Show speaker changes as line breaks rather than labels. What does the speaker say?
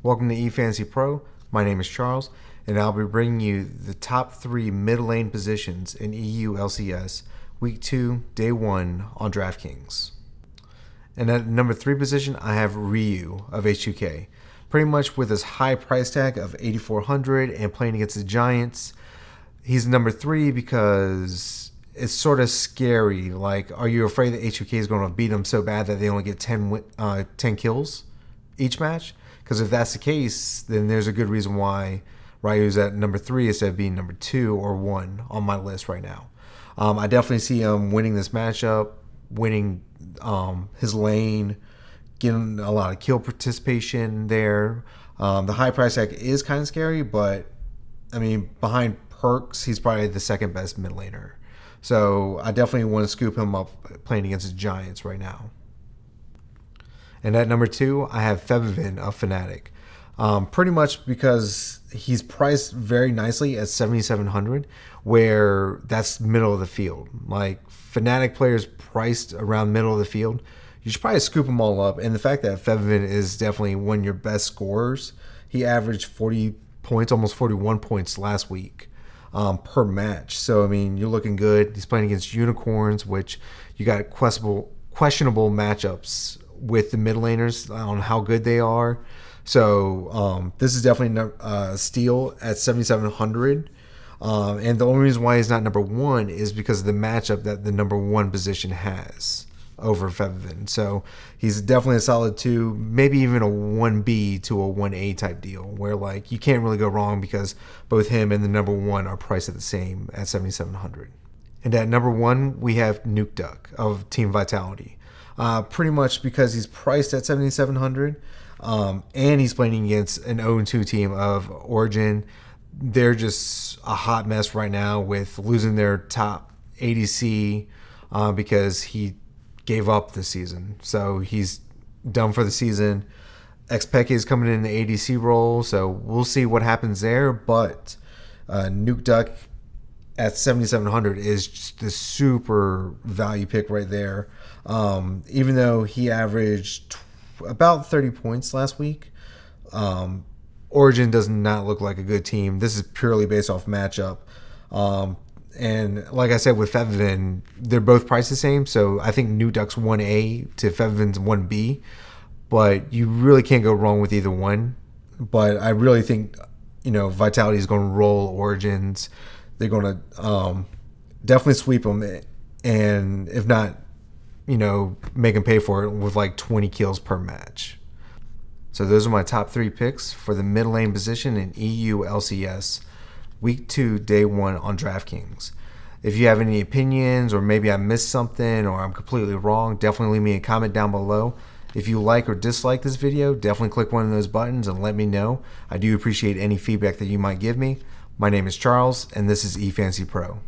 Welcome to eFantasy Pro. My name is Charles, and I'll be bringing you the top 3 mid lane positions in EU LCS Week 2, Day 1 on DraftKings. And at number 3 position, I have Ryu of H2K. Pretty much with his high price tag of 8,400 and playing against the Giants, he's number 3 because it's sort of scary. Like, are you afraid that H2K is going to beat them so bad that they only get 10 kills each match? Because if that's the case, then there's a good reason why Ryu's at number 3 instead of being number 2 or 1 on my list right now. I definitely see him winning this matchup, winning his lane, getting a lot of kill participation there. The high price tag is kind of scary, but I mean, behind Perks, he's probably the second best mid laner. So I definitely want to scoop him up playing against the Giants right now. And at number 2, I have Fevivin of Fnatic. Pretty much because he's priced very nicely at 7,700, where that's middle of the field. Like, Fnatic players priced around middle of the field, you should probably scoop them all up. And the fact that Fevivin is definitely one of your best scorers, he averaged 40 points, almost 41 points last week per match. So, I mean, you're looking good. He's playing against Unicorns, which you got questionable matchups with the mid laners on how good they are. So this is definitely a steal at 7,700. And the only reason why he's not number 1 is because of the matchup that the number 1 position has over Fevivin. So he's definitely a solid 2, maybe even a 1B to a 1A type deal, where like you can't really go wrong because both him and the number 1 are priced at the same at 7,700. And at number 1, we have Nuke Duck of Team Vitality. Pretty much because he's priced at 7,700, and he's playing against an 0-2 team of Origin. They're just a hot mess right now with losing their top ADC because he gave up this season. So he's done for the season. Xpeke is coming in the ADC role, so we'll see what happens there. But Nuke Duck at 7,700 is just the super value pick right there. Even though he averaged about 30 points last week, Origin does not look like a good team. This is purely based off matchup. And like I said with Fevivin, they're both priced the same. So I think Nuke Duck's 1A to Fevivin's 1B. But you really can't go wrong with either one. But I really think, Vitality is going to roll Origins. They're going to definitely sweep them, and if not, make them pay for it with like 20 kills per match. So those are my top 3 picks for the mid lane position in EU LCS Week 2, Day 1 on DraftKings. If you have any opinions, or maybe I missed something, or I'm completely wrong, definitely leave me a comment down below. If you like or dislike this video, definitely click one of those buttons and let me know. I do appreciate any feedback that you might give me. My name is Charles, and this is eFantasy Pro.